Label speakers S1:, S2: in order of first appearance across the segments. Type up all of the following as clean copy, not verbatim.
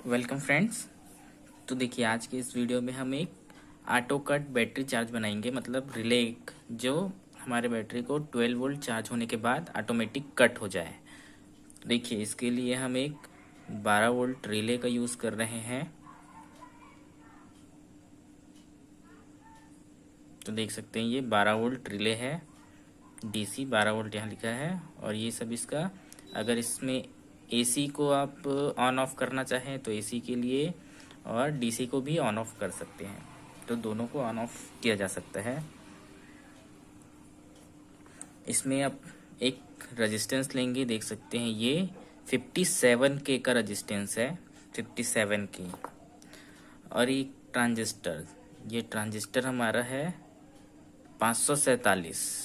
S1: Welcome friends. तो देखिए आज के इस वीडियो में हम एक ऑटो कट बैटरी चार्ज बनाएंगे, मतलब रिले जो हमारे बैटरी को 12 वोल्ट चार्ज होने के बाद ऑटोमेटिक कट हो जाए। तो देखिए इसके लिए हम एक 12 वोल्ट रिले का यूज़ कर रहे हैं। तो देख सकते हैं ये 12 वोल्ट रिले है, डीसी 12 वोल्ट यहाँ लिखा है। और ये सब इसका, अगर इसमें एसी को आप ऑन ऑफ करना चाहें तो एसी के लिए, और डीसी को भी ऑन ऑफ कर सकते हैं, तो दोनों को ऑन ऑफ किया जा सकता है। इसमें आप एक रेजिस्टेंस लेंगे, देख सकते हैं ये 57K का रेजिस्टेंस है, 57K। और एक ट्रांजिस्टर, ये ट्रांजिस्टर हमारा है 547।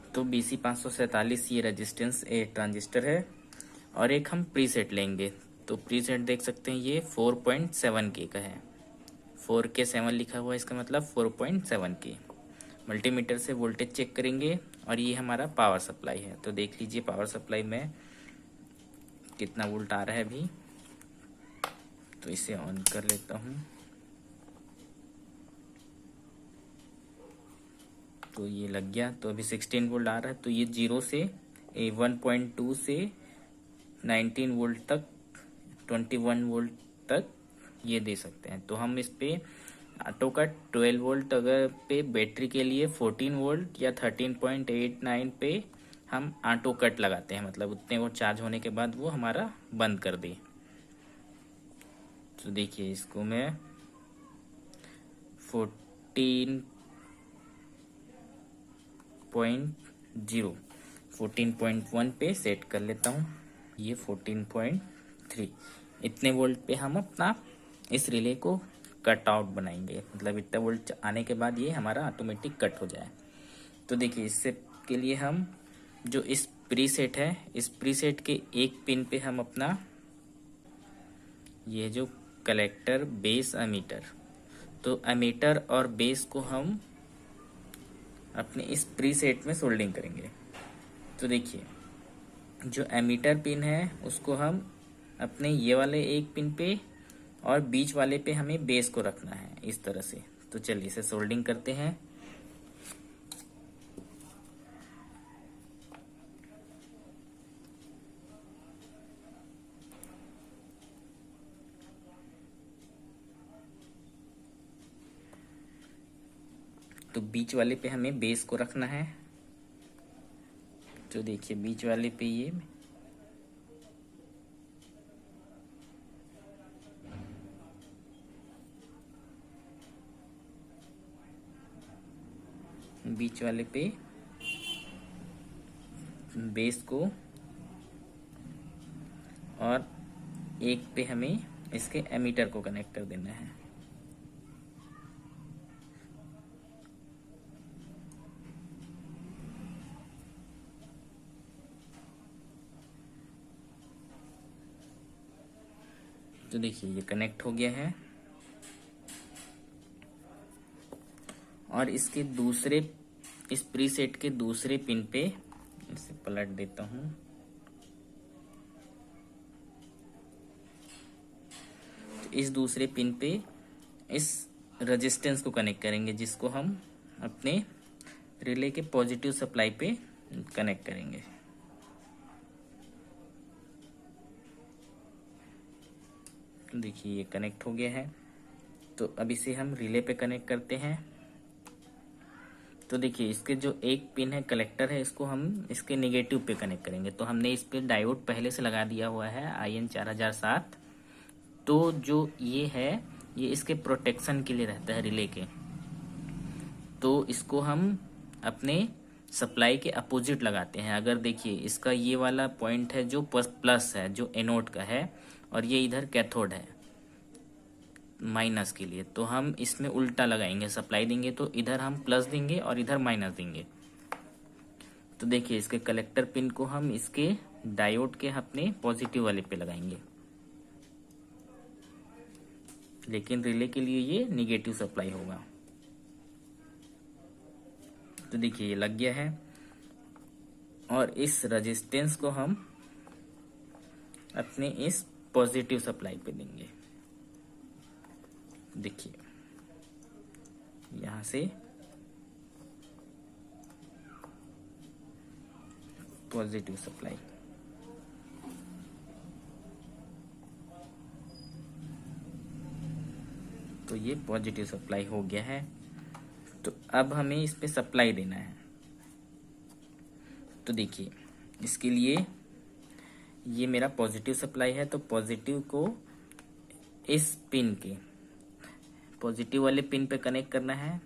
S1: तो BC 547 ये रेजिस्टेंस ए ट्रांजिस्टर है। और एक हम प्रीसेट लेंगे, तो प्रीसेट देख सकते हैं ये 4.7K का है, 4K 7 लिखा हुआ है, इसका मतलब 4.7K। मल्टीमीटर से वोल्टेज चेक करेंगे और ये हमारा पावर सप्लाई है। तो देख लीजिए पावर सप्लाई में कितना वोल्ट आ रहा है अभी। तो इसे ऑन कर लेता हूँ। तो ये लग गया, तो अभी 16 वोल्ट आ रहा है। तो ये 0 से 1.2 से 19 वोल्ट तक, 21 वोल्ट तक ये दे सकते हैं। तो हम इस पे ऑटो कट 12 वोल्ट अगर पे बैटरी के लिए 14 वोल्ट या 13.89 पे हम ऑटो कट लगाते हैं, मतलब उतने वो चार्ज होने के बाद वो हमारा बंद कर दे। तो देखिए इसको मैं 14.1 पे सेट कर लेता हूँ। ये 14.3 इतने वोल्ट पे हम अपना इस रिले को कट आउट बनाएंगे, मतलब इतना वोल्ट आने के बाद ये हमारा ऑटोमेटिक कट हो जाए। तो देखिए इससे के लिए हम जो इस प्रीसेट है, इस प्रीसेट के एक पिन पे हम अपना ये जो कलेक्टर बेस एमीटर, तो एमीटर और बेस को हम अपने इस प्रीसेट में सोल्डिंग करेंगे। तो देखिए जो एमीटर पिन है उसको हम अपने ये वाले एक पिन पे, और बीच वाले पे हमें बेस को रखना है इस तरह से। तो चलिए इसे सोल्डिंग करते हैं। तो बीच वाले पे हमें बेस को रखना है। तो देखिए बीच वाले पे ये बीच वाले पे बेस को, और एक पे हमें इसके एमीटर को कनेक्ट कर देना है। तो देखिए ये कनेक्ट हो गया है। और इसके दूसरे, इस प्रीसेट के दूसरे पिन पे इसे पलट देता हूँ। तो इस दूसरे पिन पे इस रेजिस्टेंस को कनेक्ट करेंगे, जिसको हम अपने रिले के पॉजिटिव सप्लाई पे कनेक्ट करेंगे। तो देखिए ये कनेक्ट हो गया है। तो अब इसे हम रिले पे कनेक्ट करते हैं। तो देखिए इसके जो एक पिन है कलेक्टर है, इसको हम इसके नेगेटिव पे कनेक्ट करेंगे। तो हमने इस पे डायोड पहले से लगा दिया हुआ है IN 4007। तो जो ये है ये इसके प्रोटेक्शन के लिए रहता है रिले के। तो इसको हम अपने सप्लाई के अपोजिट लगाते हैं। अगर देखिए इसका ये वाला पॉइंट है जो प्लस है, जो एनोड का है, और ये इधर कैथोड है माइनस के लिए, तो हम इसमें उल्टा लगाएंगे। सप्लाई देंगे तो इधर हम प्लस देंगे और इधर माइनस देंगे। तो देखिए इसके कलेक्टर पिन को हम इसके डायोड के अपने पॉजिटिव वाले पे लगाएंगे, लेकिन रिले के लिए ये निगेटिव सप्लाई होगा। तो देखिए ये लग गया है। और इस रेजिस्टेंस को हम अपने इस पॉजिटिव सप्लाई पे देंगे। देखिए यहाँ से पॉजिटिव सप्लाई, तो ये पॉजिटिव सप्लाई हो गया है। तो अब हमें इस पे सप्लाई देना है। तो देखिए इसके लिए ये मेरा पॉजिटिव सप्लाई है, तो पॉजिटिव को इस पिन के पॉजिटिव वाले पिन पे कनेक्ट करना है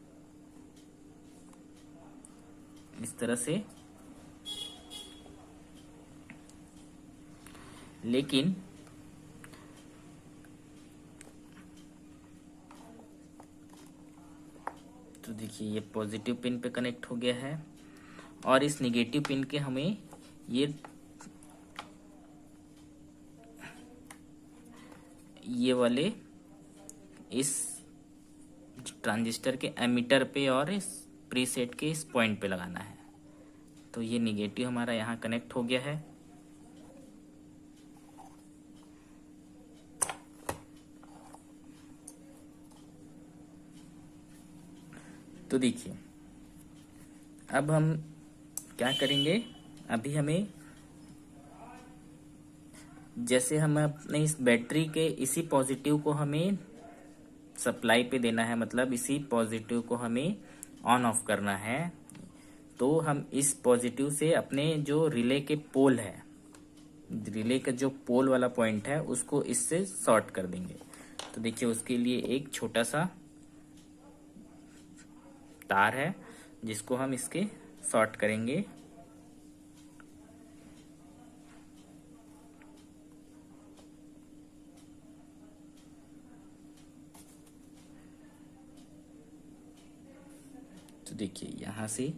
S1: इस तरह से। लेकिन तो देखिए ये पॉजिटिव पिन पे कनेक्ट हो गया है, और इस निगेटिव पिन के हमें ये वाले इस ट्रांजिस्टर के एमीटर पे और इस प्रीसेट के इस पॉइंट पे लगाना है। तो ये निगेटिव हमारा यहाँ कनेक्ट हो गया है। तो देखिए अब हम क्या करेंगे, अभी हमें जैसे हम अपने इस बैटरी के इसी पॉजिटिव को हमें सप्लाई पे देना है, मतलब इसी पॉजिटिव को हमें ऑन ऑफ करना है। तो हम इस पॉजिटिव से अपने जो रिले के पोल है, रिले का जो पोल वाला पॉइंट है, उसको इससे शॉर्ट कर देंगे। तो देखिए उसके लिए एक छोटा सा तार है जिसको हम इसके शॉर्ट करेंगे। तो देखिए यहां से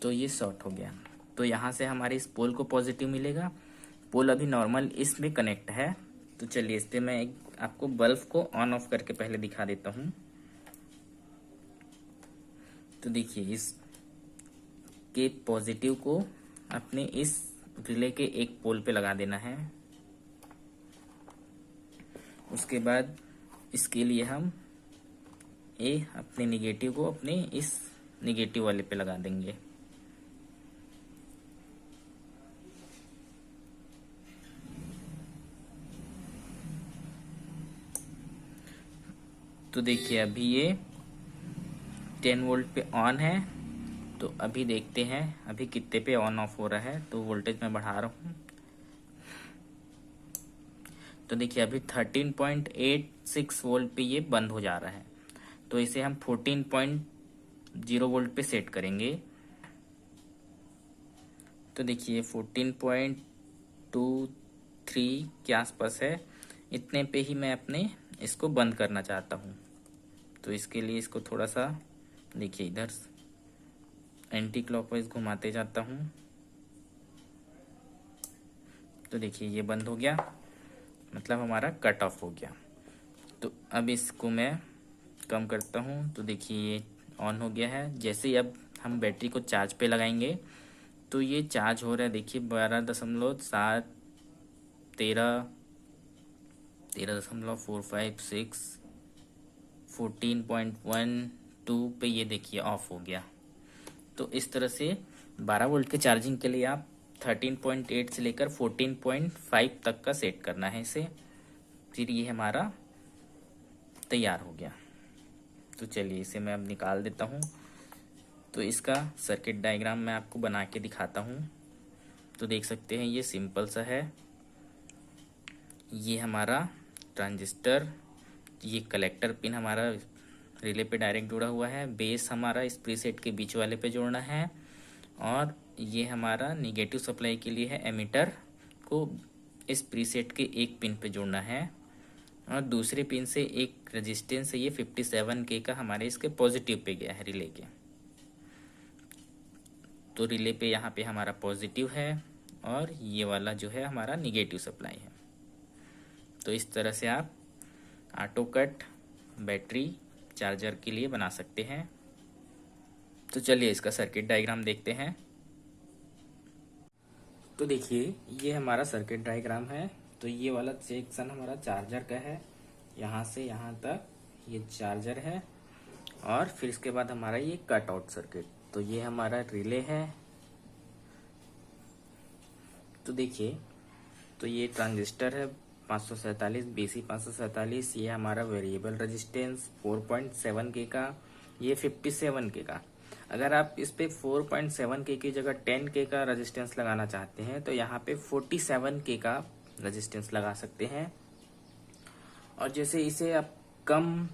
S1: तो ये शॉर्ट हो गया। तो यहाँ से हमारे इस पोल को पॉजिटिव मिलेगा। पोल अभी नॉर्मल इसमें कनेक्ट है। तो चलिए इस पे मैं आपको बल्ब को ऑन ऑफ करके पहले दिखा देता हूँ। तो देखिए इस के पॉजिटिव को अपने इस रिले के एक पोल पे लगा देना है। उसके बाद इसके लिए हम अपने निगेटिव को अपने इस निगेटिव वाले पे लगा देंगे। तो देखिए अभी ये 10 वोल्ट पे ऑन है। तो अभी देखते हैं अभी कितने पे ऑन ऑफ हो रहा है। तो वोल्टेज मैं बढ़ा रहा हूँ। तो देखिए अभी 13.86 वोल्ट पे ये बंद हो जा रहा है। तो इसे हम 14.0 वोल्ट पे सेट करेंगे। तो देखिए 14.23 के आसपास है। इतने पे ही मैं अपने इसको बंद करना चाहता हूँ। तो इसके लिए इसको थोड़ा सा देखिए इधर एंटी क्लॉकवाइज घुमाते जाता हूँ। तो देखिए ये बंद हो गया, मतलब हमारा कट ऑफ हो गया। तो अब इसको मैं कम करता हूँ। तो देखिए ये ऑन हो गया है। जैसे ही अब हम बैटरी को चार्ज पे लगाएंगे तो ये चार्ज हो रहा है। देखिए 12.7 13.456 14.12 पे ये देखिए ऑफ हो गया। तो इस तरह से 12 वोल्ट के चार्जिंग के लिए आप 13.8 से लेकर 14.5 तक का सेट करना है इसे। फिर ये हमारा तैयार हो गया। तो चलिए इसे मैं अब निकाल देता हूँ। तो इसका सर्किट डायग्राम मैं आपको बना के दिखाता हूँ। तो देख सकते हैं ये सिंपल सा है। ये हमारा ट्रांजिस्टर, ये कलेक्टर पिन हमारा रिले पे डायरेक्ट जुड़ा हुआ है। बेस हमारा इस प्रीसेट के बीच वाले पे जोड़ना है, और ये हमारा निगेटिव सप्लाई के लिए है। एमीटर को इस प्रीसेट के एक पिन पे जोड़ना है, और दूसरे पिन से एक रेजिस्टेंस है ये 57K का हमारे इसके पॉजिटिव पे गया है रिले के। तो रिले पे यहाँ पे हमारा पॉजिटिव है, और ये वाला जो है हमारा निगेटिव सप्लाई है। तो इस तरह से आप ऑटो कट बैटरी चार्जर के लिए बना सकते हैं। तो चलिए इसका सर्किट डायग्राम देखते हैं। तो देखिए ये हमारा सर्किट डायग्राम है। तो ये वाला सेक्शन हमारा चार्जर का है, यहाँ से यहाँ तक ये चार्जर है, और फिर इसके बाद हमारा ये कट आउट सर्किट। तो ये हमारा रिले है। तो देखिए, तो ये ट्रांजिस्टर है 547 BC 547, ये हमारा वेरिएबल रेजिस्टेंस 4.7 के का, ये 57 के का। अगर आप इस पे 4.7 के की जगह 10 के का रेजिस्टेंस लगाना चाहते हैं तो यहाँ पे 47 के का रेजिस्टेंस लगा सकते हैं। और जैसे इसे आप कम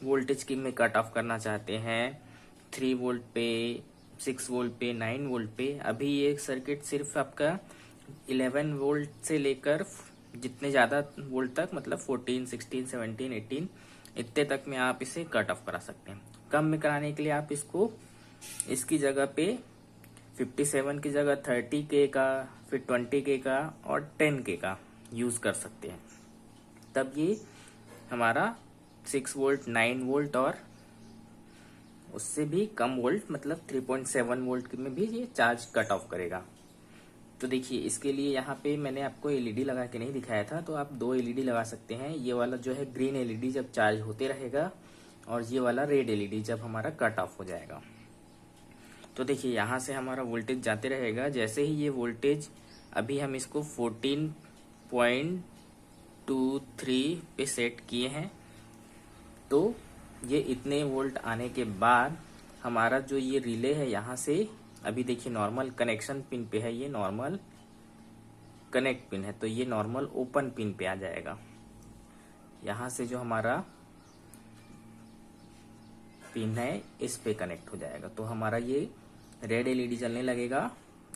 S1: वोल्टेज की में कट ऑफ करना चाहते हैं, 3 वोल्ट पे, 6 वोल्ट पे, 9 वोल्ट पे, अभी ये सर्किट सिर्फ आपका 11 वोल्ट से लेकर जितने ज़्यादा वोल्ट तक, मतलब 14, 16, 17, 18 इतने तक में आप इसे कट ऑफ करा सकते हैं। कम में कराने के लिए आप इसको इसकी जगह पे 57 की जगह 30 के का, फिर 20 के का और 10 के का यूज कर सकते हैं। तब ये हमारा 6 वोल्ट, 9 वोल्ट और उससे भी कम वोल्ट, मतलब 3.7 वोल्ट में भी ये चार्ज कट ऑफ करेगा। तो देखिए इसके लिए यहाँ पे मैंने आपको एलईडी लगा के नहीं दिखाया था, तो आप 2 एलईडी लगा सकते हैं। ये वाला जो है ग्रीन एलईडी जब चार्ज होते रहेगा, और ये वाला रेड एलईडी जब हमारा कट ऑफ हो जाएगा। तो देखिए यहाँ से हमारा वोल्टेज जाते रहेगा। जैसे ही ये वोल्टेज, अभी हम इसको 14.23 पे सेट किए हैं, तो ये इतने वोल्ट आने के बाद हमारा जो ये रिले है यहाँ से, अभी देखिए नॉर्मल कनेक्शन पिन पे है, ये नॉर्मल कनेक्ट पिन है, तो ये नॉर्मल ओपन पिन पे आ जाएगा। यहाँ से जो हमारा पिन है इस पे कनेक्ट हो जाएगा। तो हमारा ये रेड एलईडी जलने लगेगा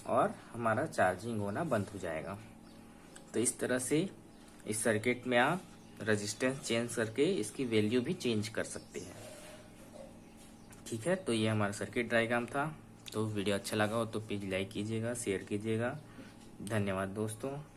S1: और हमारा चार्जिंग होना बंद हो जाएगा। तो इस तरह से इस सर्किट में आप रेजिस्टेंस चेंज करके इसकी वैल्यू भी चेंज कर सकते हैं। ठीक है, तो ये हमारा सर्किट डायग्राम था। तो वीडियो अच्छा लगा हो तो प्लीज लाइक कीजिएगा, शेयर कीजिएगा। धन्यवाद दोस्तों।